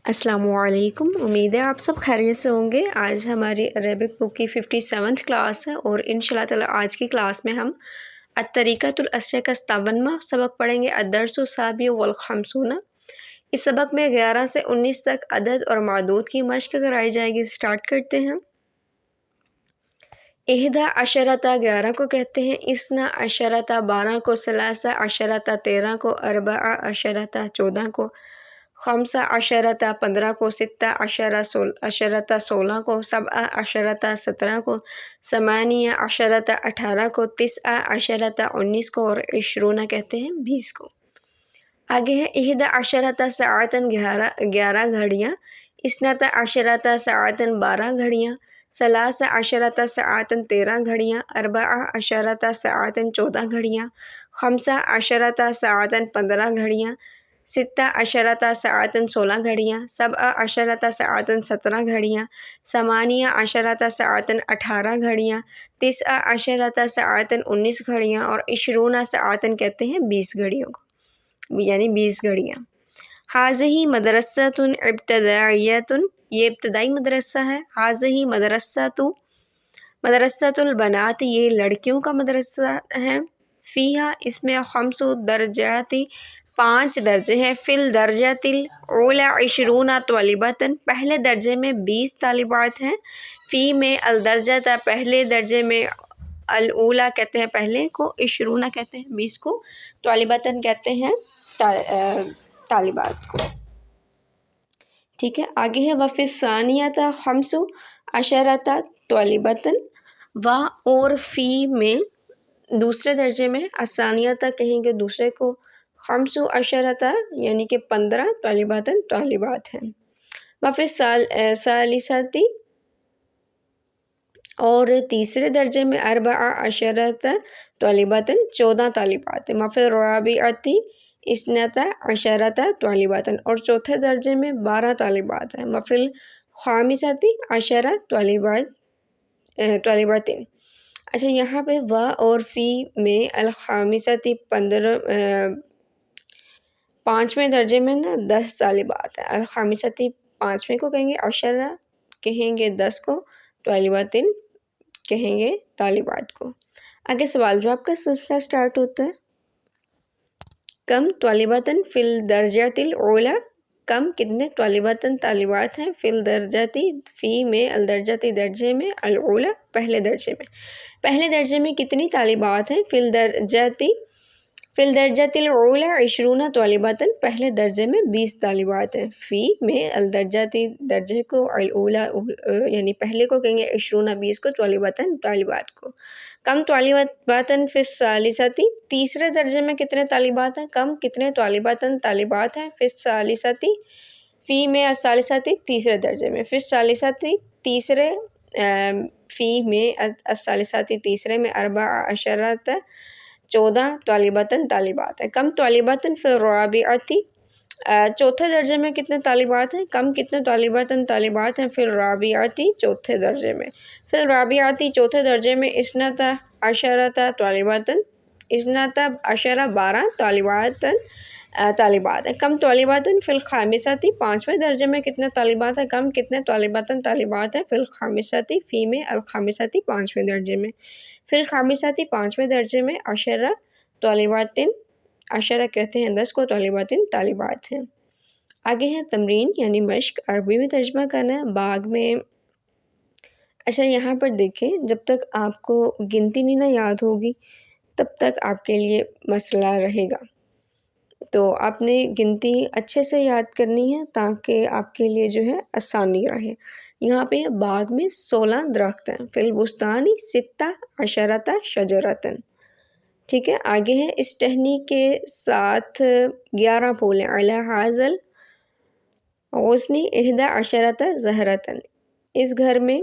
السلام علیکم، امید ہے آپ سب خیریت سے ہوں گے۔ آج ہماری عربک بک کی 57 کلاس ہے اور انشاءاللہ تعالی آج کی کلاس میں ہم الطریقۃ العشرہ کا 57واں سبق پڑھیں گے، الدرس السابع والخمسون۔ اس سبق میں 11 سے 19 تک عدد اور معدود کی مشق کرائی جائے گی۔ سٹارٹ کرتے ہیں۔ احدی عشرۃ 11 کو کہتے ہیں، اثنا عشرۃ 12 کو، ثلاثہ عشرۃ 13 کو، اربع عشرۃ 14 کو، خمسہ عشرۃ 15 کو، ستہ عشرۃ 16 کو، سبع عشرۃ 17 کو، ثمانیہ عشرۃ 18 کو، تسع عشرۃ 19 کو اور عشرون کہتے ہیں 20 کو۔ آگے ہے احدی عشرۃ ساعۃ 11 گھڑیاں، اثنتا عشرۃ ساعۃ 12 گھڑیاں، ثلاثہ عشرۃ ساعۃ 13 گھڑیاں، اربع عشرۃ ساعۃ 14 گھڑیاں، خمسہ عشرۃ ساعۃ 15 گھڑیاں، ستہ عشرۃ ساعۃ 16 گھڑیاں، سبع عشرۃ ساعۃ 17 گھڑیاں، ثمانیہ عشرۃ ساعۃ 18 گھڑیاں، تسع عشرۃ ساعۃ 19 گھڑیاں اور عشرون ساعۃ کہتے ہیں 20 گھڑیوں کو، یعنی 20 گھڑیاں۔ حاذہ مدرسۃ ابتدائیۃ، یہ ابتدائی مدرسہ ہے۔ حاذہ مدرسۃ البنات، یہ لڑکیوں کا مدرسہ ہے۔ فیہا، اس میں خمس درجات، 5 درجے ہیں۔ فی الدرجۃ الاولی 20 طالبۃ، پہلے درجے میں 20 طالبات ہیں۔ فی میں الدرجۃ، پہلے درجے میں، الاولی کہتے ہیں پہلے کو، 20 کہتے ہیں 20 کو، طالبۃ کہتے ہیں طالبات کو۔ ٹھیک ہے، آگے ہے وفی الثانیۃ 5 عشرۃ طالبۃ، و اور فی میں دوسرے درجے میں، الثانیۃ کہیں گے دوسرے کو، 5 عشرۃ یعنی کہ 15 طالبات ہیں۔ وفی الثالثۃ، اور تیسرے درجے میں، 14 عشرۃ طالبۃ، 14 طالبات ہیں۔ وفی الرابعۃ 12 عشرۃ طالبۃ، اور چوتھے درجے میں 12 طالبات ہیں۔ وفی الخامسۃ 10 طالبات۔ اچھا، یہاں پہ و اور فی میں الخامسۃ 5ویں درجے میں نا 10 طالبات ہیں۔ الخامسۃ 5ویں کو کہیں گے عشرہ، کہیں گے 10 کو، طالبات کہیں گے طالبات کو۔ آگے سوال جواب کا سلسلہ سٹارٹ ہوتا ہے۔ کم طالبات فی الدرجۃ الاولی، کم کتنے طالبات ہیں، فی الدرجۃ، فی میں، الدرجۃ درجے میں، الاولی پہلے درجے میں۔ پہلے درجے میں کتنی طالبات ہیں، فی الدرجۃ الاولی 20 طالبات، پہلے درجے میں 20 طالبات ہیں۔ فی میں الدرجۃ درجے کو، الاولی یعنی پہلے کو کہیں گے 20 کو، طالبات کو۔ کم طالبات فی الثالثۃ، تیسرے درجے میں کتنے طالبات ہیں، کم کتنے طالبات ہیں، فی الثالثۃ، فی میں الثالثۃ تیسرے درجے میں، فی الثالثۃ تیسرے، فی میں الثالثۃ تیسرے میں، 14 عشرۃ 14 طالبات ہیں۔ کم طالبات فی الرابعۃ، چوتھے درجے میں کتنے طالبات ہیں، کم کتنے طالبات ہیں، فی الرابعۃ چوتھے درجے میں، فی الرابعۃ چوتھے درجے میں، 12 عشرۃ طالبات، 12 طالبات ہیں۔ کم طالبات فی الخامسۃ، 5ویں درجے میں کتنے طالبات ہیں، کم کتنے طالبات ہیں، فی الخامسۃ، فی میں الخامسۃ 5ویں درجے میں، فی الخامسۃ 5ویں درجے میں، عشرہ طالبات، عشرہ کہتے ہیں 10 کو، طالبات ہیں۔ آگے ہے تمرین یعنی مشق، عربی میں ترجمہ کرنا ہے، باغ میں۔ اچھا، یہاں پر دیکھیں، جب تک آپ کو گنتی نہیں نہ یاد ہوگی تب تک آپ کے لیے مسئلہ رہے گا، تو آپ نے گنتی اچھے سے یاد کرنی ہے تاکہ آپ کے لیے جو ہے آسانی رہے۔ یہاں پہ باغ میں 16 درخت ہیں، فی البستان 6 عشرۃ شجرۃ۔ ٹھیک ہے، آگے ہے اس ٹہنی کے ساتھ 11 پھول ہیں، علی ھذا الغصن 11 عشرۃ زہرۃ، اس گھر میں۔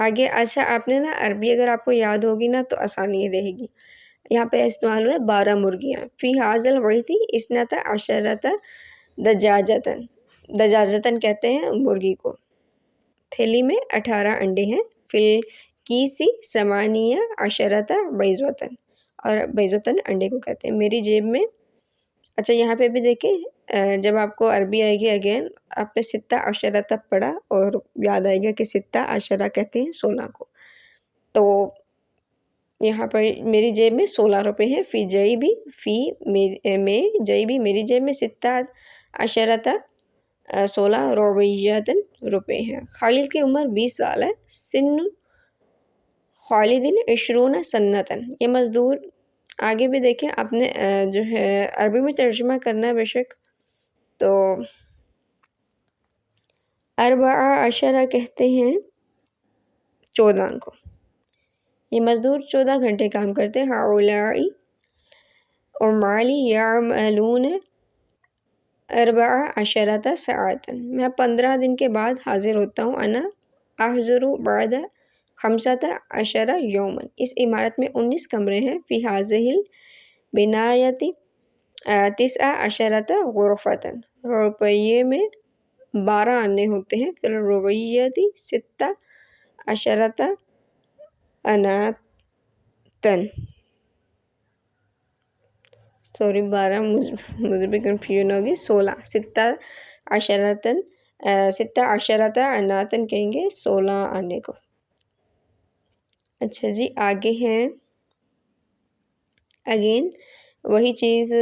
آگے اچھا، آپ نے نا عربی اگر آپ کو یاد ہوگی نا تو آسانی رہے گی۔ یہاں پہ استعمال ہوا ہے 12 مرغیاں، فی ھذا البیت 12 عشرۃ دجاجۃ، دجاجۃ کہتے ہیں مرغی کو۔ تھیلی میں 18 انڈے ہیں، فی الکیس 8 عشرۃ بیضۃ، اور بیضۃ انڈے کو کہتے ہیں۔ میری جیب میں اچھا یہاں پہ بھی دیکھیں جب آپ کو عربی آئے گی اگین آپ نے ستہ عشرہ تک پڑھا اور یاد آئے گا کہ ستہ عشرہ کہتے ہیں 16 کو. تو یہاں پر میری جیب میں 16 روپے ہیں. فی جیبی فی میں جیبی میری جیب میں ستہ عشرہ 16 رویتن روپے ہیں. خالد کی عمر 20 سال ہے. سن خالد 20 سنتن. یہ مزدور آگے بھی دیکھیں آپ نے جو ہے عربی میں ترجمہ کرنا ہے بے شک. تو 14 کہتے ہیں 14 کو. یہ مزدور 14 گھنٹے کام کرتے ہیں. ہؤلائی اور مالی یعملون 14 ساعتاً. میں 15 دن کے بعد حاضر ہوتا ہوں. انا احضر بعد 15 یوماً. اس عمارت میں 19 کمرے ہیں. فی هذه البنایۃ 19 غرفتاً. روپیے میں 12 آنے ہوتے ہیں. فی الرویۃ 16 اناتن. سوری 12 مجھے بھی کنفیوژن ہوگی. 16 اناتن کہیں گے 16 آنے کو. اچھا جی آگے ہیں اگین وہی چیز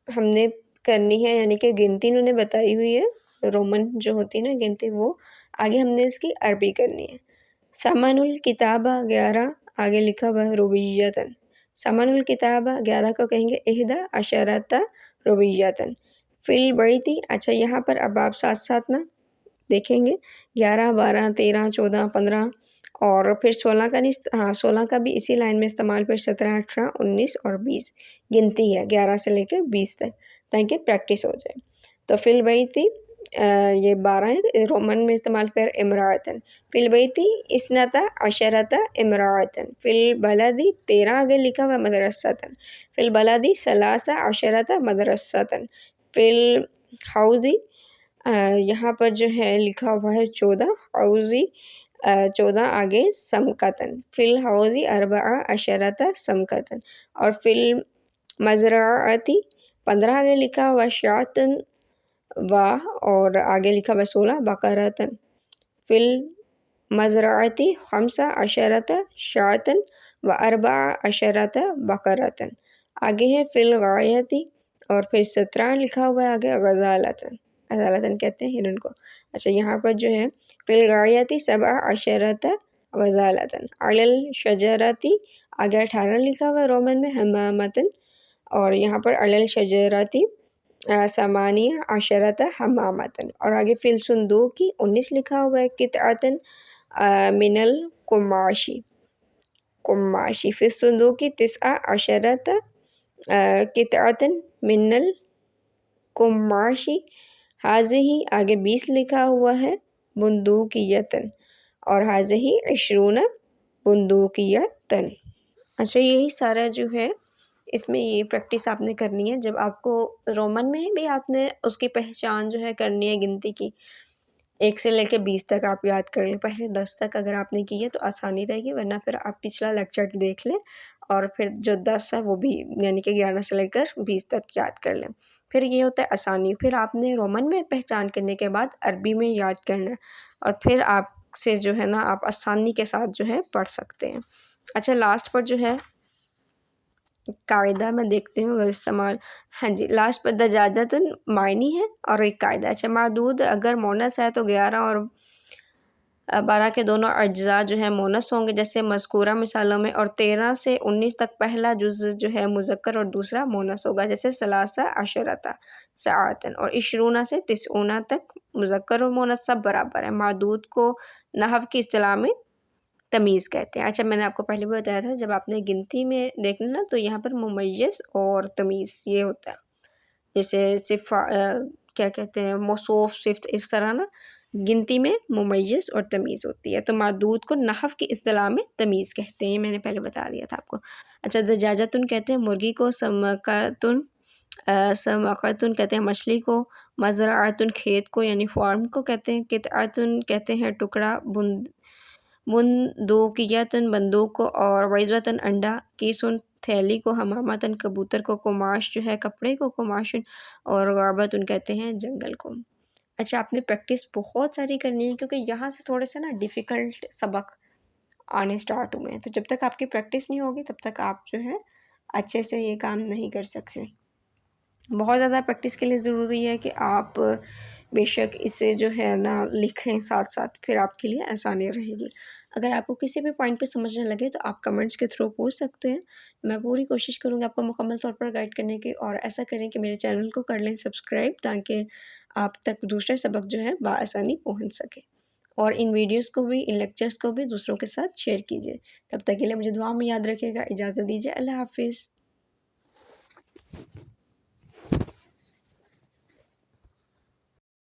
ہم نے کرنی ہے یعنی کہ گنتی انہوں نے بتائی ہوئی ہے رومن جو ہوتی ہے نا گنتی وہ آگے ہم نے اس کی عربی کرنی ہے. سامان الکتابہ 11 آگے لکھا ہوا ہے رویتاً. سامان الکتابہ 11 کو کہیں گے 11 رویتاً. فی البیت. اچھا یہاں پر اب آپ ساتھ ساتھ نا دیکھیں گے 11 12 13 14 15 اور پھر 16 کا نہیں 16 کا بھی اسی لائن میں استعمال. پھر 17 18 19 اور 20 گنتی ہے 11 سے لے کے 20 تک تاکہ پریکٹس ہو جائے. تو فی البیت یہ 12 ہے رومن میں استعمال. پھر امراۃن. فی البیت 12 امراۃن. فی البلد 13 آگے لکھا ہوا مدرستاً. فی البلد 13 مدرستاً. فی الحوض یہاں پر جو ہے لکھا ہوا ہے 14 حوضی 14 آگے سمکتن. فی الحوض 14 سمکتن. اور فی المزرعۃ 15 آگے لکھا ہوا شاۃن اور آگے لکھا ہوا 16 بقرۃن. فی المزرعۃ 15 شاۃن و14 بقرۃن. آگے ہے فی الغایۃ اور پھر 17 لکھا ہوا ہے آگے غزالتن. غزالتن کہتے ہیں ہرن کو. اچھا یہاں پر جو ہے فی الغایۃ 17 غزالتن. علی الشجرۃ آگے 18 لکھا ہوا ہے رومن میں حمامتن. اور یہاں پر علی الشجرۃ 18 حمامتن. اور آگے فی الصندوق 19 لکھا ہوا ہے قطعۃ من القماشی. قماشی. فی الصندوق 19 قطعۃ من القماشی. حاضہ آگے 20 لکھا ہوا ہے بندوقیتن. اور حاضہ 20 بندوقیتن. اچھا یہی سارا جو ہے اس میں یہ پریکٹس آپ نے کرنی ہے. جب آپ کو رومن میں بھی آپ نے اس کی پہچان جو ہے کرنی ہے گنتی کی 1 سے لے کے 20 تک آپ یاد کر لیں. پہلے 10 تک اگر آپ نے کی ہے تو آسانی رہے گی ورنہ پھر آپ پچھلا لیکچر دیکھ لیں اور پھر جو 10 ہے وہ بھی یعنی کہ 11 سے لے کر 20 تک یاد کر لیں. پھر یہ ہوتا ہے آسانی. پھر آپ نے رومن میں پہچان کرنے کے بعد عربی میں یاد کرنا ہے اور پھر آپ سے جو ہے نا آپ آسانی کے ساتھ جو ہے پڑھ سکتے ہیں. اچھا لاسٹ پر جو ہے قاعدہ میں دیکھتی ہوں اگر استعمال ہاں جی لاسٹ پر دجاجت معنی ہے اور ایک قاعدہ. اچھا معدود اگر مونس ہے تو 11 اور 12 کے دونوں اجزاء جو ہے مونس ہوں گے جیسے مذکورہ مثالوں میں. اور 13 سے 19 تک پہلا جز جو ہے مذکر اور دوسرا مونس ہوگا جیسے 13 ساعتن. اور 20 سے 90 تک مذکر اور مونس سب برابر ہیں. معدود کو نحو کی اصطلاح میں تمیز کہتے ہیں. اچھا میں نے آپ کو پہلے بھی بتایا تھا جب آپ نے گنتی میں دیکھنا نا تو یہاں پر ممیز اور تمیز یہ ہوتا ہے. جیسے کیا کہتے ہیں موصوف صفت اس طرح نا گنتی میں ممیز اور تمیز ہوتی ہے. تو معدود کو نحو کی اصطلاح میں تمیز کہتے ہیں. میں نے پہلے بتا دیا تھا آپ کو. اچھا دجاجتن کہتے ہیں مرغی کو. سمکتن کہتے ہیں مچھلی کو. مزرعتن کھیت کو یعنی فارم کو کہتے ہیں. قطعتن کہتے ہیں ٹکڑا. بندوقیتن بندوق کو. اور ویزوتن انڈا. کیسن تھیلی کو حمامتن، کبوتر کو کماش جو ہے کپڑے کو کماشن، اور غابتن کہتے ہیں جنگل کو۔ اچھا، آپ نے پریکٹس بہت ساری کرنی ہے کیونکہ یہاں سے تھوڑے سے نا ڈیفیکلٹ سبق آنے سٹارٹ ہوئے ہیں، تو جب تک آپ کی پریکٹس نہیں ہوگی تب تک آپ جو ہے اچھے سے یہ کام نہیں کر سکتے۔ بہت زیادہ پریکٹس کے لیے ضروری ہے کہ آپ بے شک اسے جو ہے نا لکھیں ساتھ ساتھ، پھر آپ کے لیے آسانی رہے گی۔ اگر آپ کو کسی بھی پوائنٹ پہ سمجھنے لگے تو آپ کمنٹس کے تھرو پوچھ سکتے ہیں، میں پوری کوشش کروں گی آپ کو مکمل طور پر گائیڈ کرنے کی۔ اور ایسا کریں کہ میرے چینل کو کر لیں سبسکرائب، تاکہ آپ تک دوسرے سبق جو ہے بآسانی پہنچ سکے، اور ان ویڈیوز کو بھی، ان لیکچرز کو بھی دوسروں کے ساتھ شیئر کیجیے۔ تب تک کے لیے مجھے دعا میں یاد رکھیے گا۔ اجازت دیجیے، اللہ حافظ۔